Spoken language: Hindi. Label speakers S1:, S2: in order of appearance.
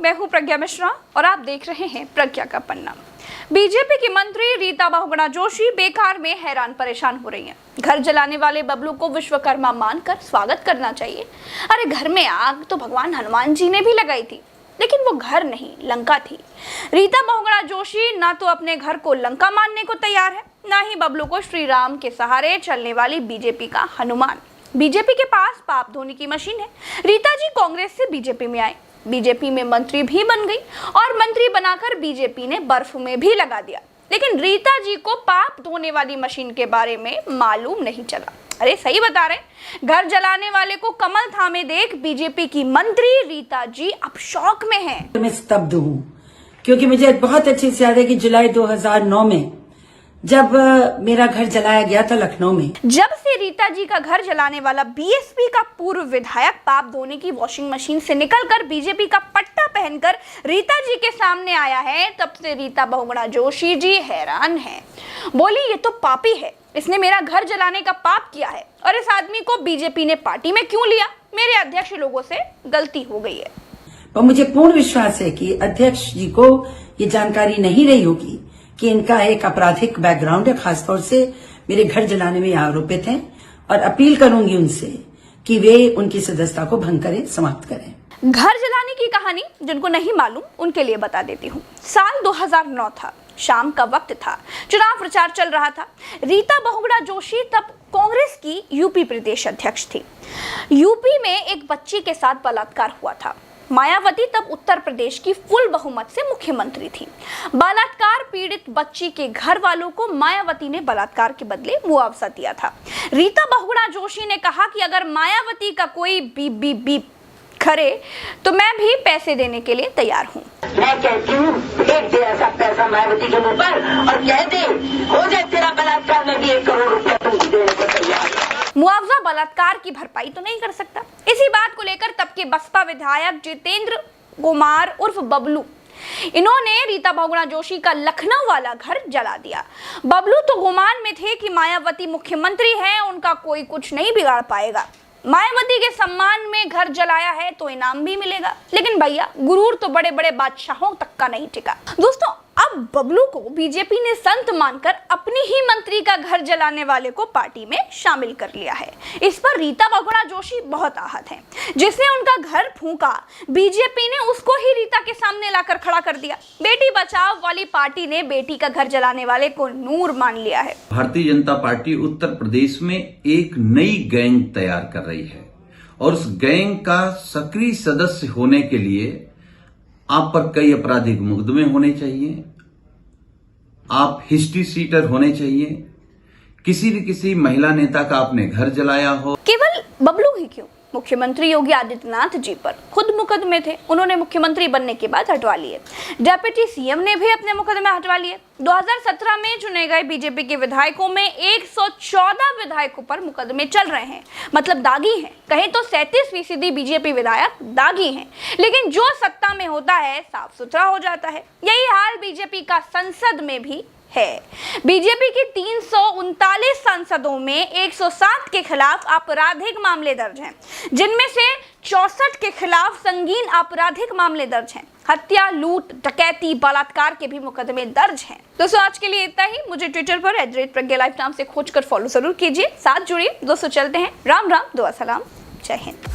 S1: मैं हूं प्रज्ञा मिश्रा और आप देख रहे हैं प्रज्ञा का पन्ना। बीजेपी की मंत्री रीता बहुगुणा जोशी बेकार में हैरान परेशान हो रही हैं। घर जलाने वाले बबलू को विश्वकर्मा मानकर स्वागत करना चाहिए। अरे घर में आग तो भगवान हनुमान जी ने भी लगाई थी, लेकिन वो घर नहीं लंका थी। रीता बहुगुणा जोशी ना तो अपने घर को लंका मानने को तैयार है, ना ही बबलू को श्री राम के सहारे चलने वाली बीजेपी का हनुमान। बीजेपी के पास पाप धोने की मशीन है। रीता जी कांग्रेस से बीजेपी में आए, बीजेपी में मंत्री भी बन गई और मंत्री बनाकर बीजेपी ने बर्फ में भी लगा दिया, लेकिन रीता जी को पाप धोने वाली मशीन के बारे में मालूम नहीं चला। अरे सही बता रहे, घर जलाने वाले को कमल थामे देख बीजेपी की मंत्री रीता जी अब शौक में हैं।
S2: मैं स्तब्ध हूँ क्योंकि मुझे बहुत अच्छे से याद है कि जुलाई 2009 में जब मेरा घर जलाया गया था लखनऊ में,
S1: जब से रीता जी का घर जलाने वाला बीएसपी का पूर्व विधायक पाप धोने की वॉशिंग मशीन से निकलकर बीजेपी का पट्टा पहनकर रीता जी के सामने आया है, तब से रीता बहुगुणा जोशी जी हैरान हैं। बोली ये तो पापी है, इसने मेरा घर जलाने का पाप किया है और इस आदमी को बीजेपी ने पार्टी में क्यों लिया? मेरे अध्यक्ष लोगों से गलती हो गई है।
S2: पर मुझे पूर्ण विश्वास है कि अध्यक्ष जी को ये जानकारी नहीं रही होगी कि इनका एक आपराधिक बैकग्राउंड है, खासतौर से मेरे घर जलाने में आरोपित हैं, और अपील करूंगी उनसे कि वे उनकी सदस्यता को भंग करें, समाप्त करें।
S1: घर जलाने की कहानी जिनको नहीं मालूम उनके लिए बता देती हूँ। साल 2009 था, शाम का वक्त था, चुनाव प्रचार चल रहा था। रीता बहुगुणा जोशी तब कांग्रेस की यूपी प्रदेश अध्यक्ष थी। यूपी में एक बच्ची के साथ बलात्कार हुआ था। मायावती तब उत्तर प्रदेश की फुल बहुमत से मुख्यमंत्री थी। बलात्कार पीड़ित बच्ची के घर वालों को मायावती ने बलात्कार के बदले मुआवजा दिया था। रीता बहुगुणा जोशी ने कहा कि अगर मायावती का कोई बीप बीप बीप करे तो मैं भी पैसे देने के लिए तैयार हूँ।
S3: मैं कहती हूँ फेंक दे ऐसा पैसा मायावती के मुंह पर और कह दे हो जाए तेरा बलात्कार, में भी 1 करोड़ रुपया तुमको देने को तैयार।
S1: मुआवजा बलात्कार की भरपाई तो नहीं कर सकता। इसी बात को लेकर तब के बसपा विधायक जितेंद्र कुमार उर्फ बबलू, इन्होंने रीता बहुगुणा जोशी का लखनऊ वाला घर जला दिया। बबलू तो गुमान में थे कि मायावती मुख्यमंत्री हैं, उनका कोई कुछ नहीं बिगाड़ पाएगा। मायावती के सम्मान में घर जलाया है तो इनाम भी मिलेगा, लेकिन भैया गुरूर तो बड़े बड़े बादशाहों तक का नहीं टिका। दोस्तों, अब बबलू को बीजेपी ने संत मानकर अपनी ही मंत्री का घर जलाने वाले को पार्टी में शामिल कर लिया है। इस पर रीता बहुगुणा जोशी बहुत आहत हैं। जिसने उनका घर फूंका, बीजेपी ने उसको ही रीता के सामने लाकर खड़ा कर दिया। बेटी बचाओ वाली पार्टी ने बेटी का घर जलाने वाले को नूर मान लिया है।
S4: भारतीय जनता पार्टी उत्तर प्रदेश में एक नई गैंग तैयार कर रही है और उस गैंग का सक्रिय सदस्य होने के लिए आप पर कई आपराधिक मुकदमे होने चाहिए, आप हिस्ट्री सीटर होने चाहिए, किसी महिला नेता का आपने घर जलाया हो।
S1: केवल बबलू ही क्यों, मुख्यमंत्री योगी आदित्यनाथ जी पर खुद मुकदमे थे, उन्होंने मुख्यमंत्री बनने के बाद हटवा लिए। डिप्टी सीएम ने भी अपने मुकदमे हटवा लिए। 2017 में चुने गए बीजेपी के विधायकों में 114 विधायकों पर मुकदमे चल रहे हैं, मतलब दागी हैं। कहें तो 37% बीजेपी विधायक दागी हैं, लेकिन जो सत्ता में होता है साफ सुथरा हो जाता है। यही हाल बीजेपी का संसद में भी है। बीजेपी के 339 सांसदों में 107 के खिलाफ आपराधिक मामले दर्ज हैं, जिनमें से 64 के खिलाफ संगीन आपराधिक मामले दर्ज हैं। हत्या, लूट, डकैती, बलात्कार के भी मुकदमे दर्ज हैं। दोस्तों, आज के लिए इतना ही। मुझे ट्विटर पर @प्रज्ञा लाइव नाम से खोजकर फॉलो जरूर कीजिए। साथ जुड़िए। दोस्तों, चलते हैं। राम राम, दुआ सलाम, जय हिंद।